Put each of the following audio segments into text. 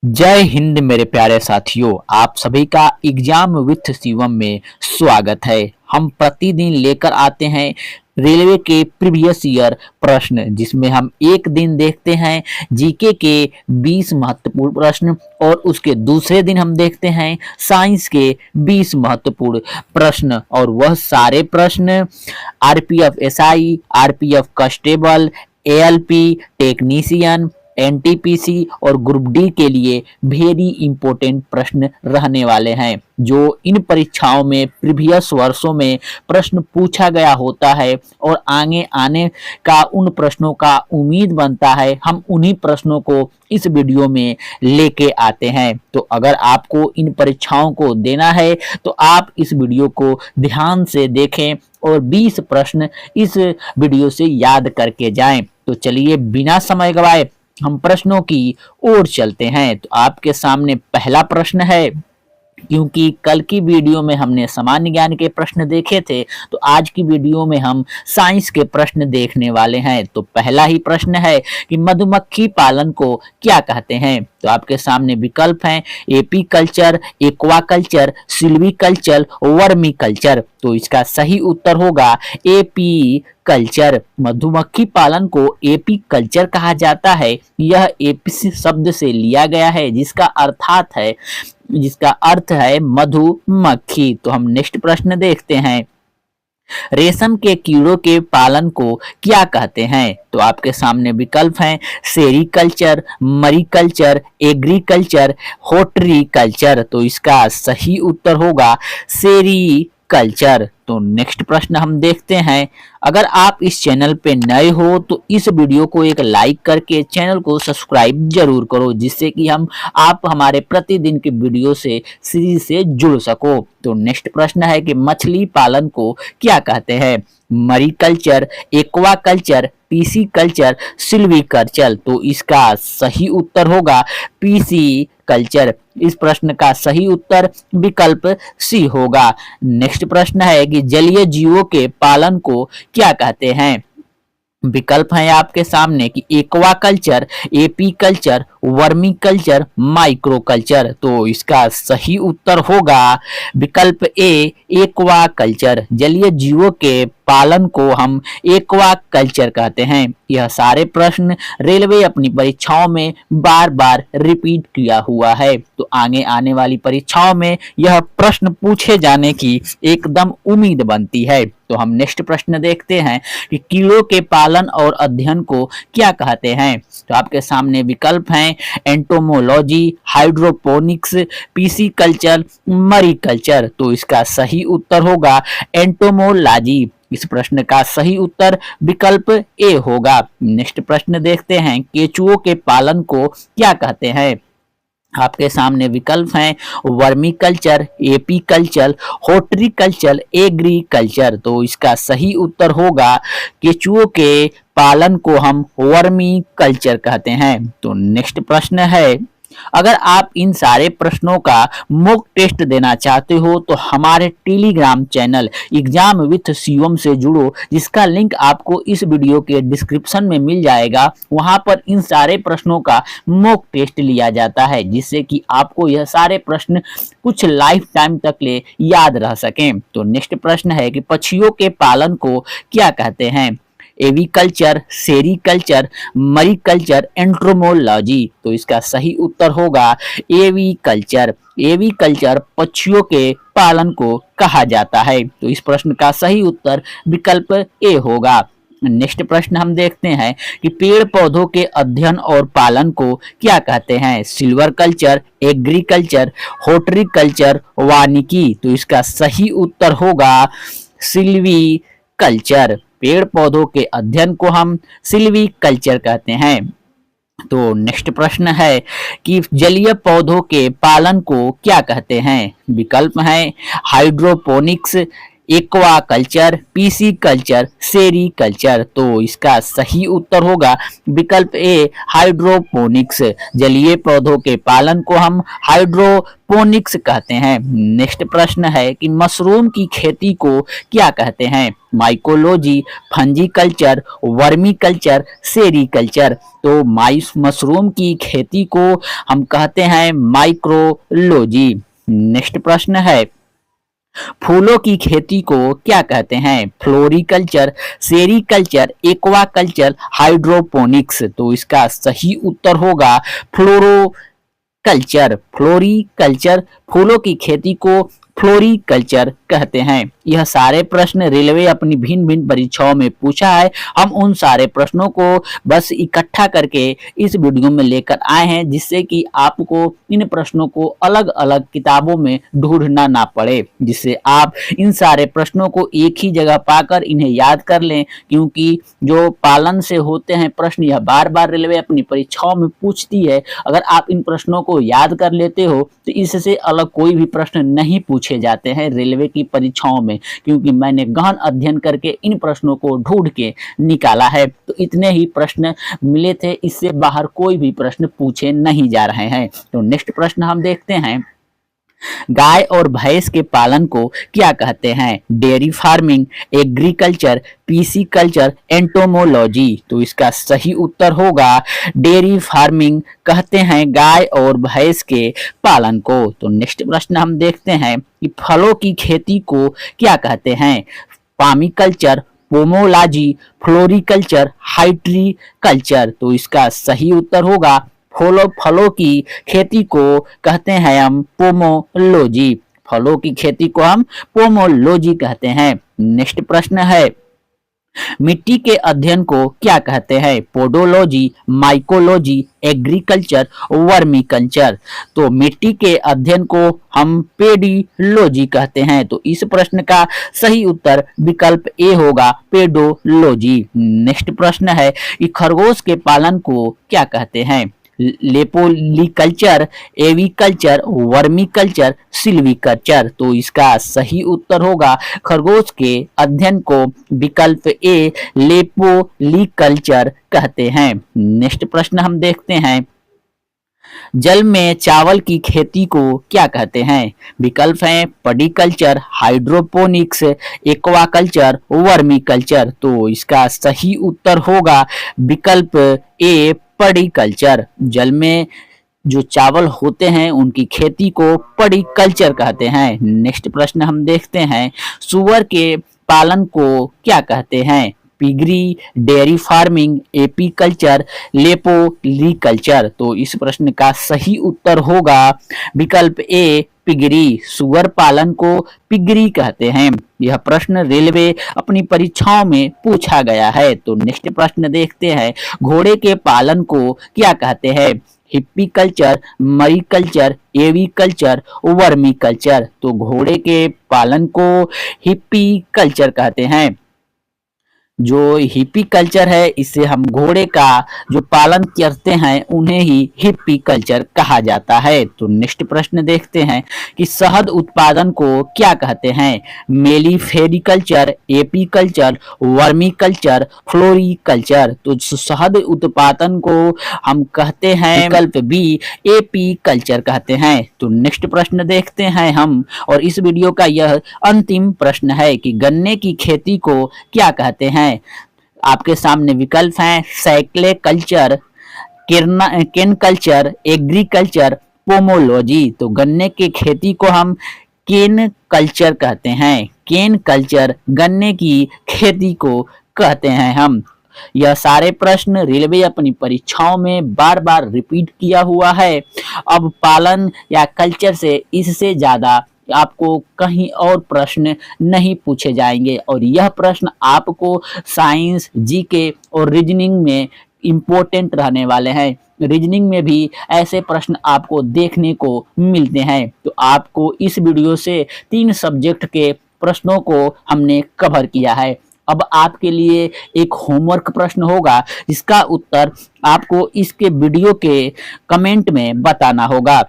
जय हिंद मेरे प्यारे साथियों। आप सभी का एग्जाम विथ शिवम में स्वागत है। हम प्रतिदिन लेकर आते हैं रेलवे के प्रीवियस ईयर प्रश्न, जिसमें हम एक दिन देखते हैं जीके के 20 महत्वपूर्ण प्रश्न और उसके दूसरे दिन हम देखते हैं साइंस के 20 महत्वपूर्ण प्रश्न। और वह सारे प्रश्न RPF SI, RPF constable, ALP technician, NTPC और ग्रुप डी के लिए वेरी इंपॉर्टेंट प्रश्न रहने वाले हैं, जो इन परीक्षाओं में प्रीवियस वर्षों में प्रश्न पूछा गया होता है और आगे आने का उन प्रश्नों का उम्मीद बनता है। हम उन्हीं प्रश्नों को इस वीडियो में लेके आते हैं। तो अगर आपको इन परीक्षाओं को देना है तो आप इस वीडियो को ध्यान से देखें और 20 प्रश्न इस वीडियो से याद करके जाएं। तो चलिए बिना समय गवाए हम प्रश्नों की ओर चलते हैं। तो आपके सामने पहला प्रश्न है। क्योंकि कल की वीडियो में हमने सामान्य ज्ञान के प्रश्न देखे थे, तो आज की वीडियो में हम साइंस के प्रश्न देखने वाले हैं। तो पहला ही प्रश्न है कि मधुमक्खी पालन को क्या कहते हैं। तो आपके सामने विकल्प हैं AP culture, aqua culture, Silvi culture, vermi culture. तो इसका सही उत्तर होगा एपी कल्चर। मधुमक्खी पालन को एपी कल्चर कहा जाता है। यह एपी शब्द से लिया गया है, जिसका अर्थ है मधुमक्खी। तो हम नेक्स्ट प्रश्न देखते हैं। रेशम के कीड़ों के पालन को क्या कहते हैं। तो आपके सामने विकल्प हैं सेरीकल्चर, मरीकल्चर, एग्रीकल्चर, होर्टिकल्चर। तो इसका सही उत्तर होगा सेरीकल्चर। तो नेक्स्ट प्रश्न हम देखते हैं। अगर आप इस चैनल पे नए हो तो इस वीडियो को एक लाइक करके चैनल को सब्सक्राइब जरूर करो, जिससे कि आप हमारे प्रतिदिन के वीडियो से सीरीज से जुड़ सको। तो नेक्स्ट प्रश्न है कि मछली पालन को क्या कहते हैं। Mariculture, aquaculture, pisciculture, silviculture. तो इसका सही उत्तर होगा पीसी कल्चर। इस प्रश्न का सही उत्तर विकल्प सी होगा। नेक्स्ट प्रश्न है कि जलीय जीवों के पालन को क्या कहते हैं। विकल्प है आपके सामने कि aqua culture, AP culture, vermi culture, micro culture. तो इसका सही उत्तर होगा विकल्प ए, एक्वा कल्चर। जलीय जीवों के पालन को हम एक्वा कल्चर कहते हैं। यह सारे प्रश्न रेलवे अपनी परीक्षाओं में बार बार रिपीट किया हुआ है। तो आगे आने वाली परीक्षाओं में यह प्रश्न पूछे जाने की एकदम उम्मीद बनती है। तो हम नेक्स्ट प्रश्न देखते हैं कि कीड़ों के पालन और अध्ययन को क्या कहते हैं। तो आपके सामने विकल्प हैं एंटोमोलॉजी, हाइड्रोपोनिक्स, पीसी कल्चर, मरी कल्चर। तो इसका सही उत्तर होगा एंटोमोलॉजी। इस प्रश्न का सही उत्तर विकल्प ए होगा। नेक्स्ट प्रश्न देखते हैं केचुओं के पालन को क्या कहते हैं। आपके सामने विकल्प हैं vermiculture, apiculture, horticulture, agriculture. तो इसका सही उत्तर होगा केचुओं के पालन को हम वर्मी कल्चर कहते हैं। तो नेक्स्ट प्रश्न है, अगर आप इन सारे प्रश्नों का मॉक टेस्ट देना चाहते हो तो हमारे Telegram channel exam with Shivam से जुड़ो, जिसका लिंक आपको इस वीडियो के डिस्क्रिप्शन में मिल जाएगा। वहां पर इन सारे प्रश्नों का मॉक टेस्ट लिया जाता है, जिससे कि आपको यह सारे प्रश्न कुछ लाइफ टाइम तक ले याद रह सकें। तो नेक्स्ट प्रश्न है कि पक्षियों के पालन को क्या कहते हैं। एविकल्चर, सेरीकल्चर, मरीकल्चर, एंट्रोमोलॉजी। तो इसका सही उत्तर होगा एविकल्चर। एविकल्चर पक्षियों के पालन को कहा जाता है। तो इस प्रश्न का सही उत्तर विकल्प ए होगा। नेक्स्ट प्रश्न हम देखते हैं कि पेड़ पौधों के अध्ययन और पालन को क्या कहते हैं। सिल्वर कल्चर, एग्रीकल्चर, होर्टिकल्चर, वानिकी। तो इसका सही उत्तर होगा सिल्वी कल्चर। पेड़ पौधों के अध्ययन को हम सिल्वी कल्चर कहते हैं। तो नेक्स्ट प्रश्न है कि जलीय पौधों के पालन को क्या कहते हैं। विकल्प हैं hydroponics, aquaculture, pisciculture, sericulture. तो इसका सही उत्तर होगा विकल्प ए हाइड्रोपोनिक्स। जलीय पौधों के पालन को हम हाइड्रोपोनिक्स कहते हैं। नेक्स्ट प्रश्न है कि मशरूम की खेती को क्या कहते हैं? Mycology, fungi culture, vermiculture, sericulture. तो मशरूम की खेती को हम कहते हैं माइक्रोलॉजी। नेक्स्ट प्रश्न है फूलों की खेती को क्या कहते हैं? Floriculture, sericulture, aquaculture, hydroponics. तो इसका सही उत्तर होगा फ्लोरोकल्चर। फ्लोरिकल्चर, फूलों की खेती को फ्लोरिकल्चर कहते हैं। यह सारे प्रश्न रेलवे अपनी भिन्न भिन्न परीक्षाओं में पूछा है। हम उन सारे प्रश्नों को बस इकट्ठा करके इस वीडियो में लेकर आए हैं, जिससे कि आपको इन प्रश्नों को अलग अलग किताबों में ढूंढना ना पड़े, जिससे आप इन सारे प्रश्नों को एक ही जगह पाकर इन्हें याद कर लें। क्योंकि जो पालन से होते हैं प्रश्न, यह बार बार रेलवे अपनी परीक्षाओं में पूछती है। अगर आप इन प्रश्नों को याद कर लेते हो तो इससे अलग कोई भी प्रश्न नहीं पूछे जाते हैं रेलवे की परीक्षाओं में, क्योंकि मैंने गहन अध्ययन करके इन प्रश्नों को ढूंढ के निकाला है। तो इतने ही प्रश्न मिले थे, इससे बाहर कोई भी प्रश्न पूछे नहीं जा रहे हैं। तो नेक्स्ट प्रश्न हम देखते हैं, गाय और भैंस के पालन को क्या कहते हैं? Dairy farming, agriculture, PC culture, entomology. तो इसका सही उत्तर होगा डेयरी फार्मिंग कहते हैं गाय और भैंस के पालन को। तो नेक्स्ट प्रश्न हम देखते हैं कि फलों की खेती को क्या कहते हैं? पामिकल्चर, पोमोलॉजी, फ्लोरिकल्चर, हाइड्रीकल्चर। तो इसका सही उत्तर होगा फलों की खेती को कहते हैं हम पोमोलॉजी। फलों की खेती को हम पोमोलॉजी कहते हैं। नेक्स्ट प्रश्न है, मिट्टी के अध्ययन को क्या कहते हैं? पोडोलॉजी, माइकोलॉजी, एग्रीकल्चर, वर्मीकल्चर। तो मिट्टी के अध्ययन को हम पेडोलॉजी कहते हैं। तो इस प्रश्न का सही उत्तर विकल्प ए होगा पेडोलॉजी। नेक्स्ट प्रश्न है कि खरगोश के पालन को क्या कहते हैं? लेपोलिकल्चर, एविकल्चर, वर्मीकल्चर, सिल्वीकल्चर। तो इसका सही उत्तर होगा खरगोश के अध्ययन को विकल्प ए लेपोलिकल्चर कहते हैं। नेक्स्ट प्रश्न हम देखते हैं, जल में चावल की खेती को क्या कहते हैं? विकल्प हैं पडिकल्चर, हाइड्रोपोनिक्स, एक्वाकल्चर, वर्मीकल्चर। तो इसका सही उत्तर होगा विकल्प ए पडिकल्चर। जल में जो चावल होते हैं उनकी खेती को पडिकल्चर कहते हैं। नेक्स्ट प्रश्न हम देखते हैं, सुअर के पालन को क्या कहते हैं? Piggery, dairy farming, apiculture, leporiculture. तो इस प्रश्न का सही उत्तर होगा विकल्प ए पिगरी। सुअर पालन को पिगरी कहते हैं। यह प्रश्न रेलवे अपनी परीक्षाओं में पूछा गया है। तो नेक्स्ट प्रश्न देखते हैं, घोड़े के पालन को क्या कहते हैं? हिप्पीकल्चर, मरीकल्चर, एवीकल्चर, वर्मीकल्चर। तो घोड़े के पालन को हिप्पीकल्चर कहते हैं। जो हिप्पी कल्चर है, इससे हम घोड़े का जो पालन करते हैं उन्हें ही हिप्पी कल्चर कहा जाता है। तो नेक्स्ट प्रश्न देखते हैं कि शहद उत्पादन को क्या कहते हैं? मेलिफेरिकल्चर, एपीकल्चर, वर्मीकल्चर, फ्लोरिकल्चर। तो शहद उत्पादन को हम कहते हैं विकल्प बी एपी कल्चर कहते हैं। तो नेक्स्ट प्रश्न देखते हैं हम, और इस वीडियो का यह अंतिम प्रश्न है कि गन्ने की खेती को क्या कहते हैं? आपके सामने विकल्प हैं साइक्ले कल्चर, केन कल्चर, एग्रीकल्चर, पोमोलॉजी। तो गन्ने की खेती को हम केन कल्चर कहते हैं। केन कल्चर गन्ने की खेती को कहते हैं हम। यह सारे प्रश्न रेलवे अपनी परीक्षाओं में बार बार रिपीट किया हुआ है। अब पालन या कल्चर से इससे ज्यादा आपको कहीं और प्रश्न नहीं पूछे जाएंगे, और यह प्रश्न आपको साइंस, जीके और रीजनिंग में इम्पोर्टेंट रहने वाले हैं। रीजनिंग में भी ऐसे प्रश्न आपको देखने को मिलते हैं। तो आपको इस वीडियो से 3 सब्जेक्ट के प्रश्नों को हमने कवर किया है। अब आपके लिए एक होमवर्क प्रश्न होगा, जिसका उत्तर आपको इसके वीडियो के कमेंट में बताना होगा।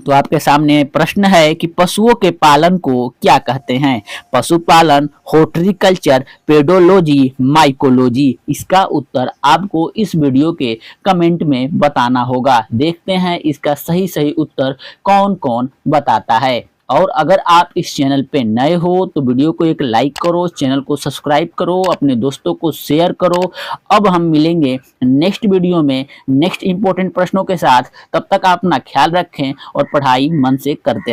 तो आपके सामने प्रश्न है कि पशुओं के पालन को क्या कहते हैं? पशुपालन, हॉर्टिकल्चर, पेडोलॉजी, माइकोलॉजी। इसका उत्तर आपको इस वीडियो के कमेंट में बताना होगा। देखते हैं इसका सही सही उत्तर कौन कौन बताता है। और अगर आप इस चैनल पे नए हो तो वीडियो को एक लाइक करो, चैनल को सब्सक्राइब करो, अपने दोस्तों को शेयर करो। अब हम मिलेंगे नेक्स्ट वीडियो में नेक्स्ट इंपॉर्टेंट प्रश्नों के साथ। तब तक आप अपना ख्याल रखें और पढ़ाई मन से करते